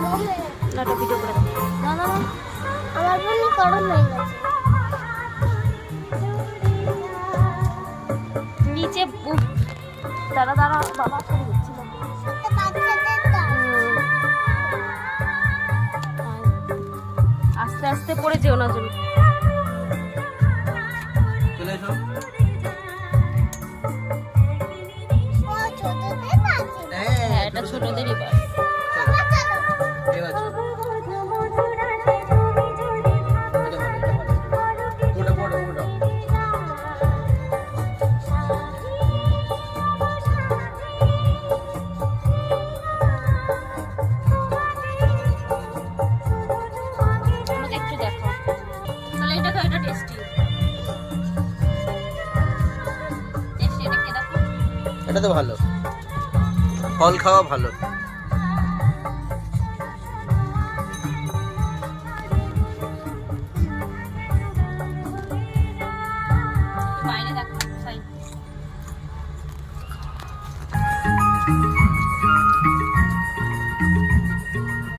না এটা ভিডিও করে দাও। না না না আমার বোন গরম হয়ে গেছে। নিচে দাঁড়া দাঁড়া বাবা করে দিচ্ছিল। আস্তে আস্তে পড়ে যেও না তুমি। চলে এসো। হ্যাঁ এটা ছোটদেরই পাস। এবার চলো। এটা ভালো, এটা ভালো। পুরোটা, পুরোটা, পুরোটা। আমাকে একটু দেখো তাহলে এটা তো এটা টেস্টি টেস্টি এটা খেয়ে দেখো। এটা তো ভালো, ফল খাওয়া ভালো। বাইরে দেখো